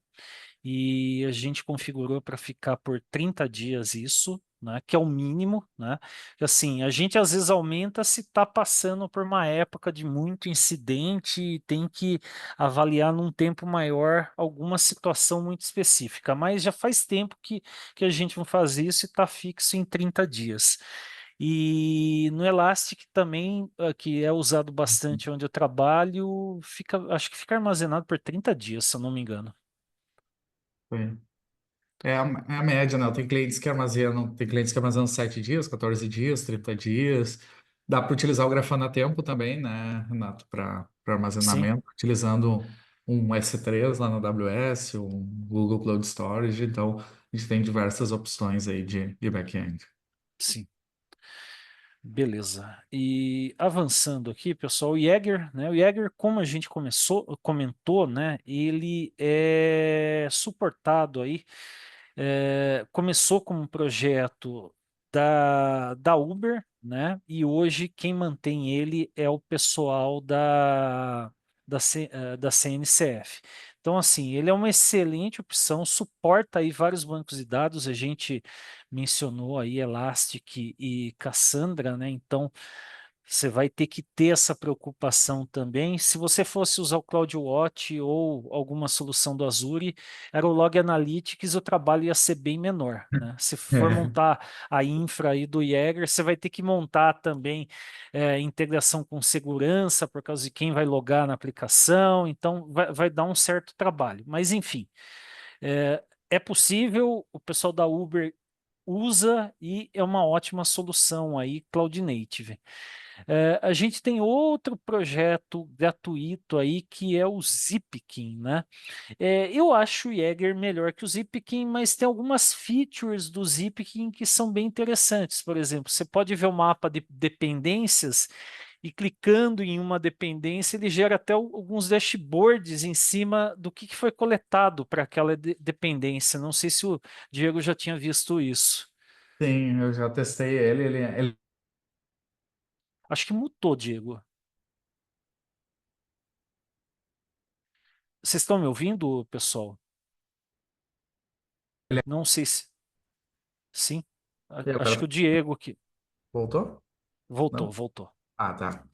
e a gente configurou para ficar por 30 dias isso, né, que é o mínimo, né? Que, assim, a gente às vezes aumenta se está passando por uma época de muito incidente e tem que avaliar num tempo maior alguma situação muito específica, mas já faz tempo que a gente vai fazer isso e está fixo em 30 dias. E no Elastic também, que é usado bastante onde eu trabalho, acho que fica armazenado por 30 dias, se eu não me engano. Foi. É a média, né? Tem clientes que armazenam 7 dias, 14 dias, 30 dias. Dá para utilizar o Grafana Tempo também, né, Renato, para Sim. armazenamento, utilizando um S3 lá no AWS, um Google Cloud Storage. Então, a gente tem diversas opções aí de back-end. Sim, beleza. E avançando aqui, pessoal, o Jaeger, né? O Jaeger, como a gente comentou, né? Ele é suportado aí. Começou como um projeto da Uber, né? E hoje quem mantém ele é o pessoal da CNCF. Então, assim, ele é uma excelente opção, suporta aí vários bancos de dados, a gente mencionou aí Elastic e Cassandra, né? Então, você vai ter que ter essa preocupação também. Se você fosse usar o CloudWatch ou alguma solução do Azure, era o Log Analytics, o trabalho ia ser bem menor, né? Se for É, montar a infra aí do Jaeger, você vai ter que montar também integração com segurança, por causa de quem vai logar na aplicação, então vai dar um certo trabalho. Mas enfim, é possível, o pessoal da Uber usa e é uma ótima solução aí, Cloud Native. A gente tem outro projeto gratuito aí que é o Zipkin, né? Eu acho o Jaeger melhor que o Zipkin, mas tem algumas features do Zipkin que são bem interessantes. Por exemplo, você pode ver o mapa de dependências e clicando em uma dependência, ele gera até alguns dashboards em cima do que foi coletado para aquela dependência. Não sei se o Diego já tinha visto isso. sim, eu já testei ele Acho que mutou, Diego. Vocês estão me ouvindo, pessoal? Não sei se. Sim. eu Acho que o quero... Diego que Voltou? voltou, Não? voltou. Ah, tá.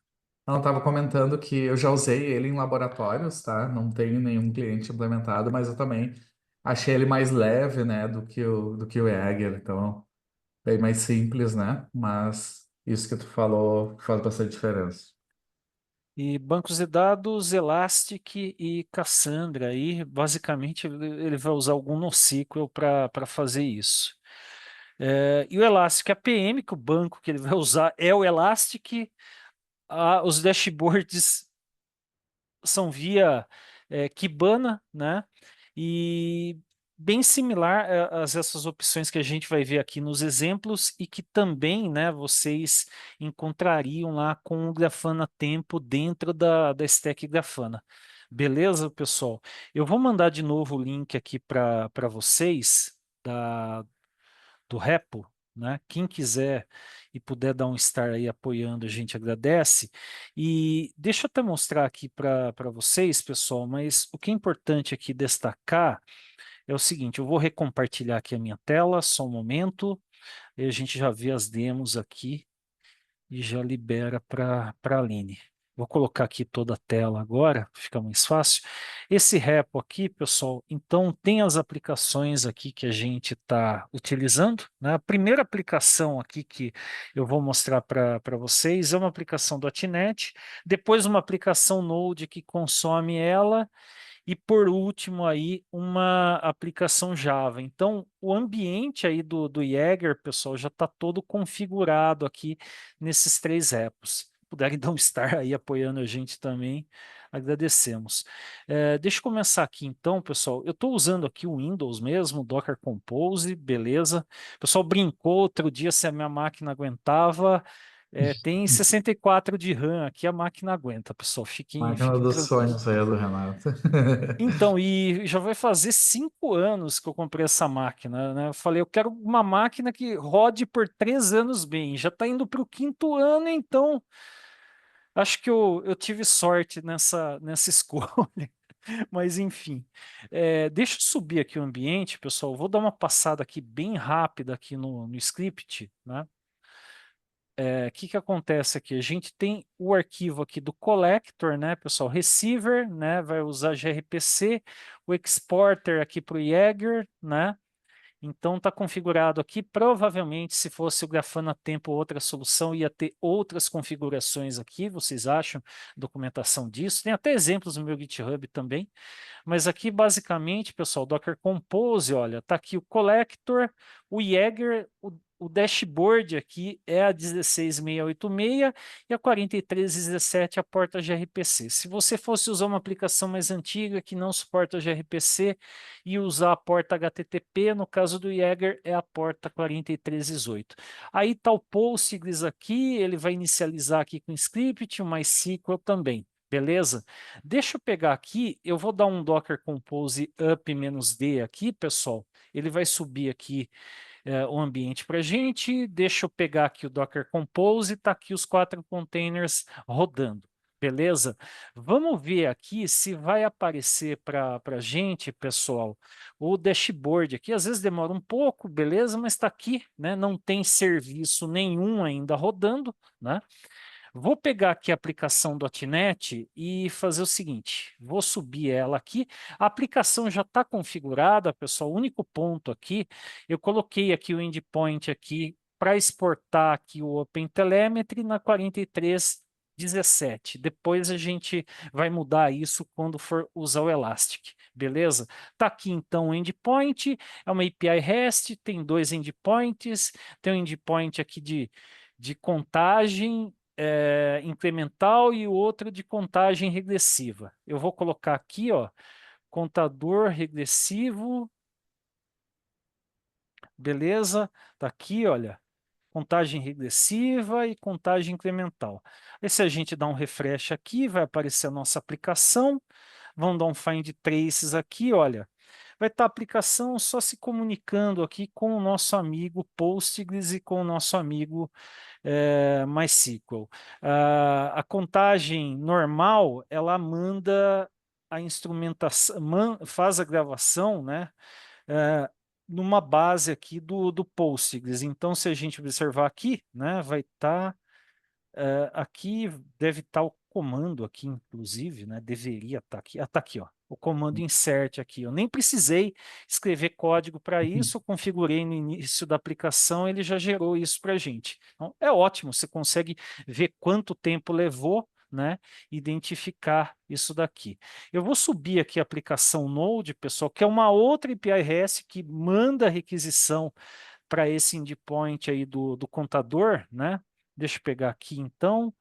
Não, eu estava comentando que eu já usei ele em laboratórios, tá? Não tenho nenhum cliente implementado, mas eu também achei ele mais leve, né, do que o Jaeger. Então, bem mais simples, né? Mas isso que tu falou faz bastante diferença. E bancos de dados, Elastic e Cassandra. Aí, basicamente, ele vai usar algum NoSQL para fazer isso. E o Elastic APM, que o banco que ele vai usar é o Elastic. Os dashboards são via Kibana, né? E bem similar essas opções que a gente vai ver aqui nos exemplos e que também, né, vocês encontrariam lá com o Grafana Tempo dentro da stack Grafana. Beleza, pessoal? Eu vou mandar de novo o link aqui para vocês do repo, né? Quem quiser e puder dar um star aí apoiando, a gente agradece. E deixa eu até mostrar aqui para vocês, pessoal, mas o que é importante aqui destacar é o seguinte: eu vou recompartilhar aqui a minha tela, só um momento, e a gente já vê as demos aqui e já libera para a Aline. Vou colocar aqui toda a tela agora, fica mais fácil. Esse repo aqui, pessoal, então tem as aplicações aqui que a gente está utilizando, né? A primeira aplicação aqui que eu vou mostrar para vocês é uma aplicação .NET, depois uma aplicação Node que consome ela, e por último aí uma aplicação Java. Então, o ambiente aí do Jaeger, pessoal, já está todo configurado aqui nesses três repos. Puderem dar um star aí apoiando a gente também, agradecemos. Deixa eu começar aqui então, pessoal. Eu estou usando aqui o Windows mesmo, Docker Compose, beleza. O pessoal brincou outro dia se a minha máquina aguentava. Tem 64 de RAM aqui, a máquina aguenta, pessoal. Fiquem, Máquina fiquem dos tranquilos. sonhos aí do Renato. Então, e já vai fazer 5 anos que eu comprei essa máquina, né? Eu falei, eu quero uma máquina que rode por 3 anos bem. Já está indo para o quinto ano, então acho que eu tive sorte nessa escolha. Mas enfim, deixa eu subir aqui o ambiente, pessoal. Vou dar uma passada aqui bem rápida aqui no script, né? O que que acontece aqui? A gente tem o arquivo aqui do collector, né, pessoal? Receiver, né, vai usar gRPC, o exporter aqui para o Jaeger, né? Então está configurado aqui. Provavelmente, se fosse o Grafana Tempo outra solução, ia ter outras configurações aqui. Vocês acham documentação disso? Tem até exemplos no meu GitHub também. Mas aqui, basicamente, pessoal, Docker Compose, olha, tá aqui o collector, o Jaeger, o dashboard aqui é a 16686 e a 4317 a porta gRPC. Se você fosse usar uma aplicação mais antiga que não suporta gRPC e usar a porta HTTP, no caso do Jaeger é a porta 4318. Aí está o Postgres aqui, ele vai inicializar aqui com script, o MySQL também. Beleza? Deixa eu pegar aqui, eu vou dar um Docker Compose up-d aqui, pessoal. Ele vai subir aqui o ambiente para a gente. Deixa eu pegar aqui o Docker Compose, está aqui os 4 containers rodando. Beleza? Vamos ver aqui se vai aparecer para a gente, pessoal, o dashboard aqui. Às vezes demora um pouco, beleza, mas está aqui, né? Não tem serviço nenhum ainda rodando, né? Vou pegar aqui a aplicação .NET e fazer o seguinte, vou subir ela aqui, a aplicação já está configurada, pessoal, o único ponto aqui, eu coloquei aqui o endpoint aqui para exportar aqui o OpenTelemetry na 4317. Depois a gente vai mudar isso quando for usar o Elastic, beleza? Tá aqui então o endpoint, é uma API REST, tem dois endpoints, tem um endpoint aqui de contagem incremental e o outro de contagem regressiva. Eu vou colocar aqui, ó, contador regressivo, beleza? Tá aqui, olha, contagem regressiva e contagem incremental. Aí se a gente dá um refresh aqui, vai aparecer a nossa aplicação. Vamos dar um find traces aqui, olha. Vai estar a aplicação só se comunicando aqui com o nosso amigo Postgres e com o nosso amigo MySQL. A contagem normal, ela manda a instrumentação, faz a gravação, né, eh, numa base aqui do Postgres. Então, se a gente observar aqui, né, vai estar aqui deve estar o comando aqui, inclusive, né? Deveria estar aqui. Ah, está aqui, ó. O comando insert aqui. Eu nem precisei escrever código para isso, eu configurei no início da aplicação, ele já gerou isso para a gente. Então, é ótimo, você consegue ver quanto tempo levou, né? Identificar isso daqui. Eu vou subir aqui a aplicação Node, pessoal, que é uma outra API REST que manda requisição para esse endpoint aí do contador, né? Deixa eu pegar aqui então.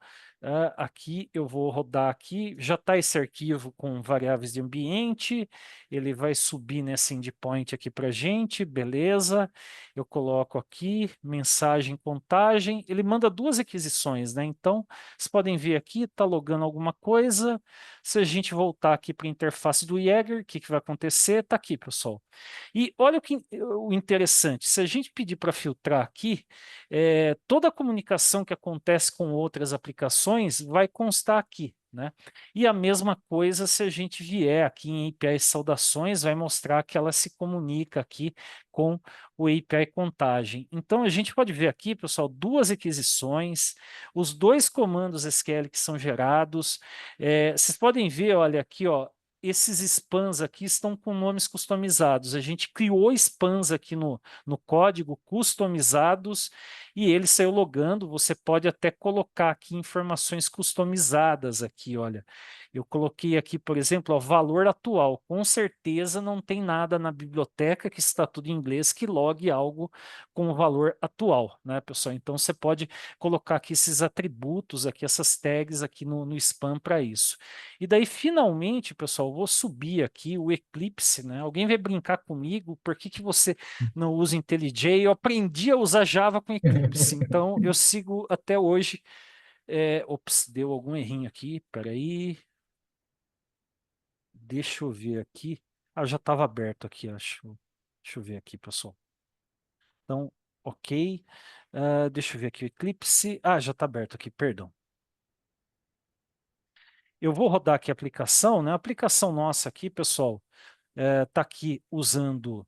Aqui eu vou rodar aqui, já está esse arquivo com variáveis de ambiente, ele vai subir nesse endpoint aqui para a gente, beleza. Eu coloco aqui, mensagem, contagem, ele manda duas requisições, né? Então, vocês podem ver aqui, está logando alguma coisa. Se a gente voltar aqui para a interface do Jaeger, o que, que vai acontecer? Está aqui, pessoal. E olha o interessante, se a gente pedir para filtrar aqui, toda a comunicação que acontece com outras aplicações vai constar aqui, né? E a mesma coisa se a gente vier aqui em API saudações, vai mostrar que ela se comunica aqui com o API contagem. Então a gente pode ver aqui, pessoal, duas requisições, os dois comandos SQL que são gerados. Vocês podem ver, olha aqui, ó, esses spans aqui estão com nomes customizados. A gente criou spans aqui no código customizados e ele saiu logando. Você pode até colocar aqui informações customizadas aqui, olha. Eu coloquei aqui, por exemplo, o valor atual. Com certeza não tem nada na biblioteca, que está tudo em inglês, que logue algo com o valor atual, né, pessoal? Então você pode colocar aqui esses atributos, aqui, essas tags aqui no spam para isso. E daí, finalmente, pessoal, eu vou subir aqui o Eclipse, né? Alguém vai brincar comigo? Por que que você não usa IntelliJ? Eu aprendi a usar Java com Eclipse, então eu sigo até hoje. Ops, deu algum errinho aqui, peraí. Deixa eu ver aqui. Ah, já estava aberto aqui, acho. Deixa eu ver aqui, pessoal. Então, ok. Deixa eu ver aqui o Eclipse. Ah, já está aberto aqui, perdão. Eu vou rodar aqui a aplicação, né? A aplicação nossa aqui, pessoal, está aqui usando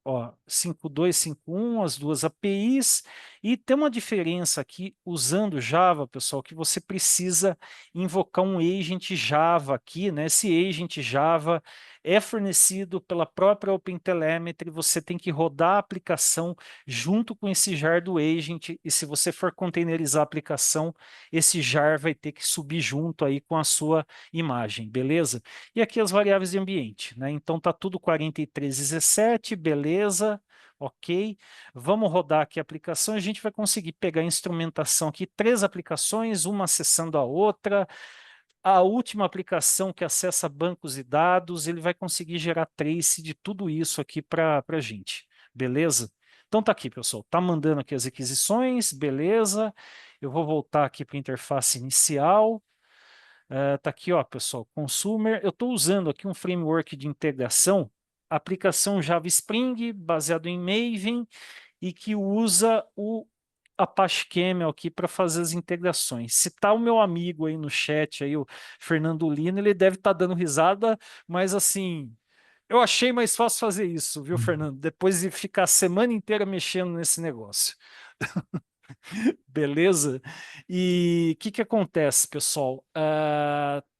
ó, 5251, as duas APIs, e tem uma diferença aqui usando Java, pessoal, que você precisa invocar um agent Java aqui, né? Esse agent Java é fornecido pela própria OpenTelemetry, você tem que rodar a aplicação junto com esse jar do agent, e se você for containerizar a aplicação, esse jar vai ter que subir junto aí com a sua imagem, beleza? E aqui as variáveis de ambiente, né? Então tá tudo 4317, beleza, ok. Vamos rodar aqui a aplicação, a gente vai conseguir pegar a instrumentação aqui, três aplicações, uma acessando a outra. A última aplicação que acessa bancos e dados, ele vai conseguir gerar trace de tudo isso aqui para a gente, beleza? Então tá aqui, pessoal, tá mandando aqui as requisições, beleza. Eu vou voltar aqui para a interface inicial. Tá aqui, ó, pessoal, Consumer. Eu estou usando aqui um framework de integração, aplicação Java Spring, baseado em Maven, e que usa o Apache Camel aqui para fazer as integrações. Se tá o meu amigo aí no chat, aí, o Fernando Lino, ele deve estar dando risada, mas assim, eu achei mais fácil fazer isso, viu, Fernando? Depois de ficar a semana inteira mexendo nesse negócio. Beleza? E o que que acontece, pessoal?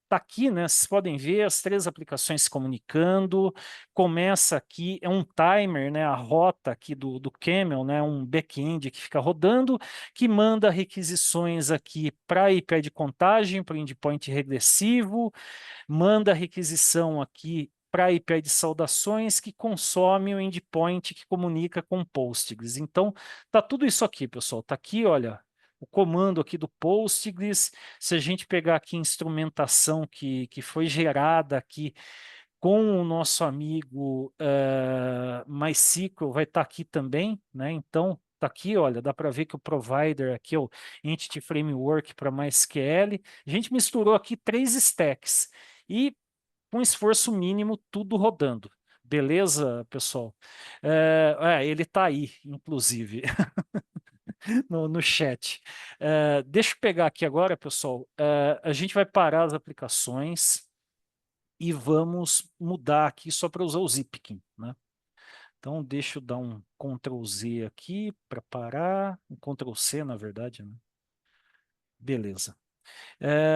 Tá aqui, né? Vocês podem ver as três aplicações se comunicando. Começa aqui, é um timer, né? A rota aqui do Camel, né? Um back-end que fica rodando, que manda requisições aqui para a API de contagem, para o endpoint regressivo, manda a requisição aqui para a API de saudações que consome o endpoint que comunica com o Postgres. Então, tá tudo isso aqui, pessoal. Tá aqui, olha, o comando aqui do Postgres. Se a gente pegar aqui a instrumentação que foi gerada aqui com o nosso amigo MySQL, vai estar aqui também, né? Então, tá aqui, olha, dá para ver que o provider aqui é o Entity Framework para MySQL. A gente misturou aqui três stacks. E com esforço mínimo, tudo rodando. Beleza, pessoal? Ele está aí, inclusive, no chat. Deixa eu pegar aqui agora, pessoal. A gente vai parar as aplicações e vamos mudar aqui só para usar o Zipkin, né? Então, deixa eu dar um Ctrl Z aqui para parar, um Ctrl C, na verdade, né? Beleza.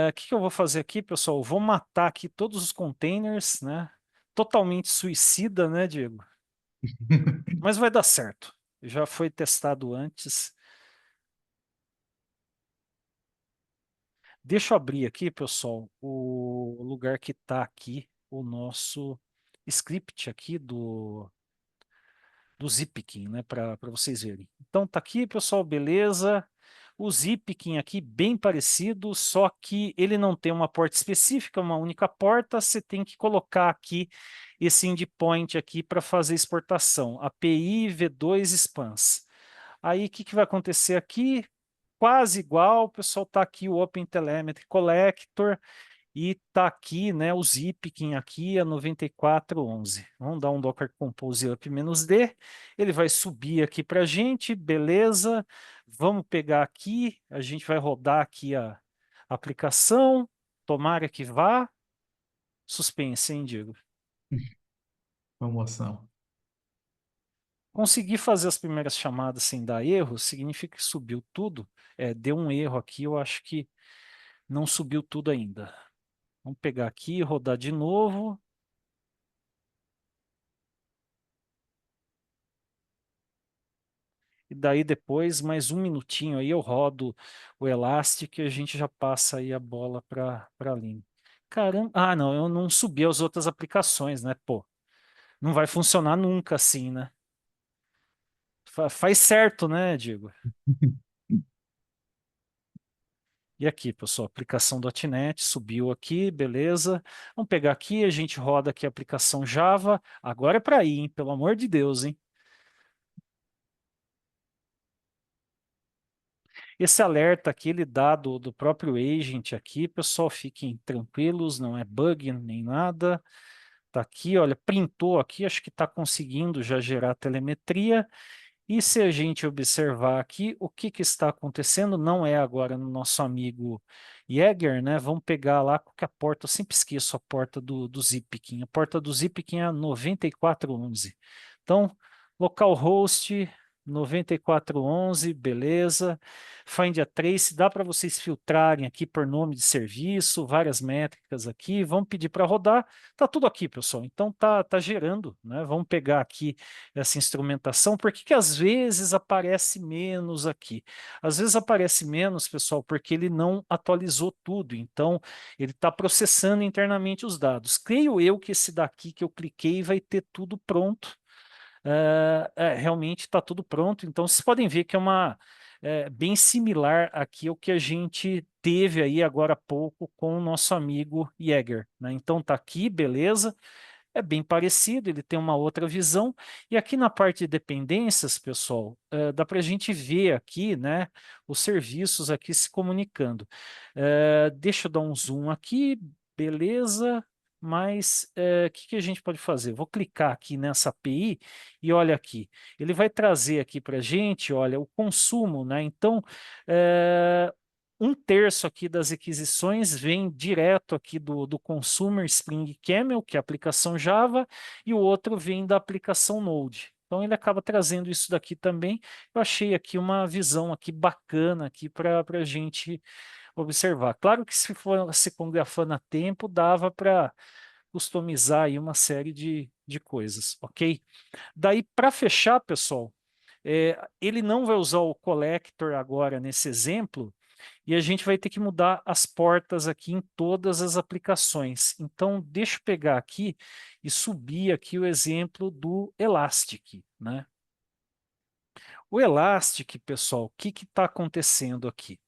O que que eu vou fazer aqui, pessoal? Vou matar aqui todos os containers, né? Totalmente suicida, né, Diego? Mas vai dar certo. Já foi testado antes. Deixa eu abrir aqui, pessoal, o lugar que está aqui, o nosso script aqui do Zipkin, né, para vocês verem. Então tá aqui, pessoal, beleza. O Zipkin aqui bem parecido, só que ele não tem uma porta específica, uma única porta. Você tem que colocar aqui esse endpoint aqui para fazer exportação. API V2 Spans. Aí o que, que vai acontecer aqui? Quase igual, o pessoal está aqui o OpenTelemetry Collector e está aqui, né, o Zipkin aqui a 9411. Vamos dar um Docker Compose up "-d", ele vai subir aqui para a gente, beleza. Vamos pegar aqui, a gente vai rodar aqui a aplicação, tomara que vá. Suspense, hein, Diego? Promoção. Conseguir fazer as primeiras chamadas sem dar erro, significa que subiu tudo. Deu um erro aqui, eu acho que não subiu tudo ainda. Vamos pegar aqui, rodar de novo. E daí depois, mais um minutinho aí, eu rodo o Elastic e a gente já passa aí a bola para a Aline. Caramba, ah, não, eu não subi as outras aplicações, né? Pô, não vai funcionar nunca assim, né? Faz certo, né, Diego? E aqui, pessoal, aplicação .NET subiu aqui, beleza. Vamos pegar aqui, a gente roda aqui a aplicação Java. Agora é para ir, hein? Pelo amor de Deus, hein? Esse alerta aqui, ele dá do próprio agent aqui, pessoal, fiquem tranquilos, não é bug nem nada. Tá aqui, olha, printou aqui, acho que está conseguindo já gerar telemetria. E se a gente observar aqui, o que que está acontecendo não é agora no nosso amigo Jäger, né? Vamos pegar lá que a porta, eu sempre esqueço a porta do Zipkin. A porta do Zipkin é 9411. Então, localhost 9411, beleza. Find a trace, dá para vocês filtrarem aqui por nome de serviço, várias métricas aqui. Vamos pedir para rodar. Tá tudo aqui, pessoal. Então tá gerando, né? Vamos pegar aqui essa instrumentação. Por que que às vezes aparece menos aqui? Às vezes aparece menos, pessoal, porque ele não atualizou tudo. Então, ele está processando internamente os dados. Creio eu que esse daqui que eu cliquei vai ter tudo pronto. Realmente está tudo pronto. Então, vocês podem ver que é uma bem similar aqui ao que a gente teve aí agora há pouco com o nosso amigo Jäger, né? Então, tá aqui, beleza. É bem parecido, ele tem uma outra visão. E aqui na parte de dependências, pessoal, dá para a gente ver aqui, né, os serviços aqui se comunicando. Deixa eu dar um zoom aqui, beleza. Mas o que que a gente pode fazer? Vou clicar aqui nessa API e olha aqui. Ele vai trazer aqui para a gente, olha, o consumo, né? Então, eh, um terço aqui das aquisições vem direto aqui do Consumer Spring Camel, que é a aplicação Java, e o outro vem da aplicação Node. Então ele acaba trazendo isso daqui também. Eu achei aqui uma visão aqui bacana aqui para a gente observar. Claro que se fosse com Grafana tempo, dava para customizar aí uma série de coisas, ok? Daí, para fechar, pessoal, ele não vai usar o collector agora nesse exemplo, e a gente vai ter que mudar as portas aqui em todas as aplicações. Então, deixa eu pegar aqui e subir aqui o exemplo do Elastic, né? O Elastic, pessoal, o que está acontecendo aqui?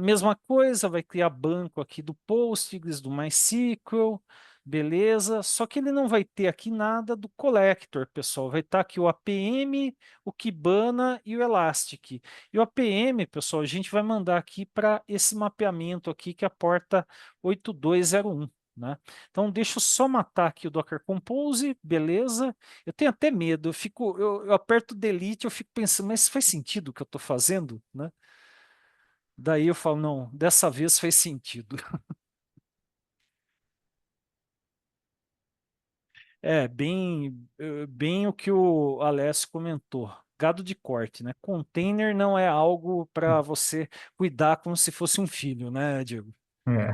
Mesma coisa, vai criar banco aqui do Postgres, do MySQL, beleza. Só que ele não vai ter aqui nada do collector, pessoal. Vai estar aqui o APM, o Kibana e o Elastic. E o APM, pessoal, a gente vai mandar aqui para esse mapeamento aqui, que é a porta 8201. Né? Então, deixa eu só matar aqui o Docker Compose, beleza. Eu tenho até medo, eu aperto Delete, eu fico pensando, mas faz sentido o que eu estou fazendo, né? Daí eu falo, não, dessa vez faz sentido. Bem o que o Alessio comentou. Gado de corte, né? Container não é algo para você cuidar como se fosse um filho, né, Diego? É,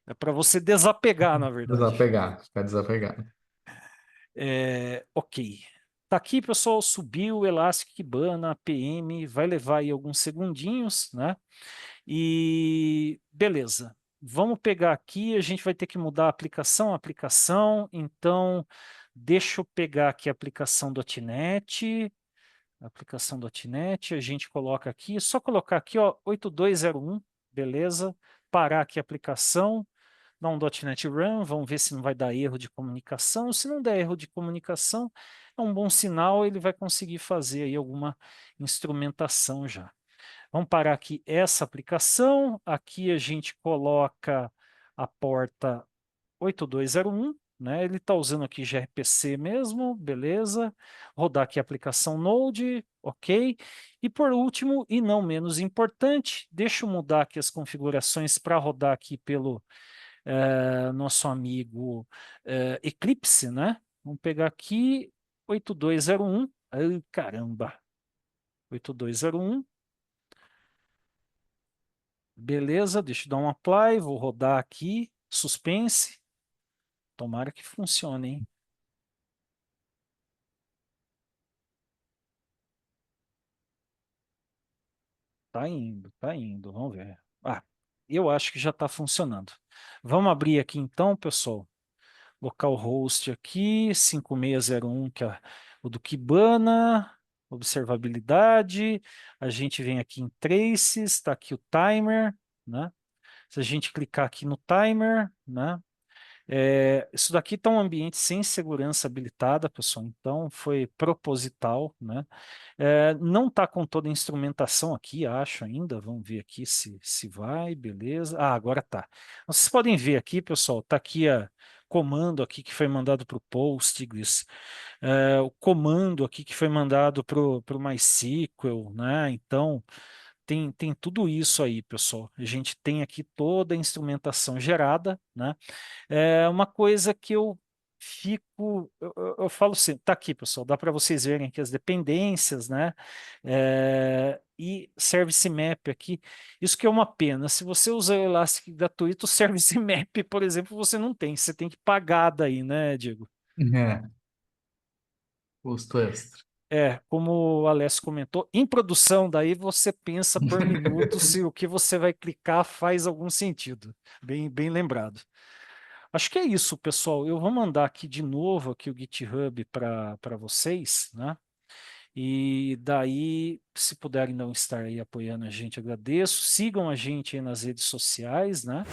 É para você desapegar, na verdade. desapegar, ficar desapegado. Ok. Tá aqui, pessoal, subiu o Elastic Kibana, PM, vai levar aí alguns segundinhos, né? E beleza. Vamos pegar aqui, a gente vai ter que mudar a aplicação. Então, deixa eu pegar aqui a aplicação .NET, a gente coloca aqui, só colocar aqui, ó, 8201, beleza? Parar aqui a aplicação, dar um .NET Run, vamos ver se não vai dar erro de comunicação. Se não der erro de comunicação, é um bom sinal, ele vai conseguir fazer aí alguma instrumentação já. Vamos parar aqui essa aplicação. Aqui a gente coloca a porta 8201, né? Ele está usando aqui gRPC mesmo, beleza. Rodar aqui a aplicação Node, ok. E por último, e não menos importante, deixa eu mudar aqui as configurações para rodar aqui pelo nosso amigo Eclipse, né? Vamos pegar aqui 8201. Ai, caramba, 8201. Beleza, deixa eu dar um apply, vou rodar aqui, suspense. Tomara que funcione, hein? Tá indo, vamos ver. Ah, eu acho que já está funcionando. Vamos abrir aqui então, pessoal. Localhost aqui, 5601, que é o do Kibana, observabilidade. A gente vem aqui em traces, está aqui o timer, né? Se a gente clicar aqui no timer, né? Isso daqui está um ambiente sem segurança habilitada, pessoal, então foi proposital, né? Não está com toda a instrumentação aqui, acho ainda. Vamos ver aqui se vai, beleza. Ah, agora tá. Vocês podem ver aqui, pessoal, tá aqui a comando aqui que foi mandado para o Postgres, o comando aqui que foi mandado para o MySQL, né? Então tem tudo isso aí, pessoal. A gente tem aqui toda a instrumentação gerada, né? É uma coisa que eu fico, eu falo assim, tá aqui, pessoal, dá para vocês verem aqui as dependências, né? E Service Map aqui, isso que é uma pena. Se você usa o Elastic gratuito, o Service Map, por exemplo, você não tem, você tem que pagar daí, né, Diego? É, custo extra. Como o Alessio comentou, em produção, daí você pensa por minuto se o que você vai clicar faz algum sentido. Bem lembrado. Acho que é isso, pessoal. Eu vou mandar aqui de novo aqui o GitHub para vocês, né? E daí, se puderem não estar aí apoiando a gente, agradeço. Sigam a gente aí nas redes sociais, né?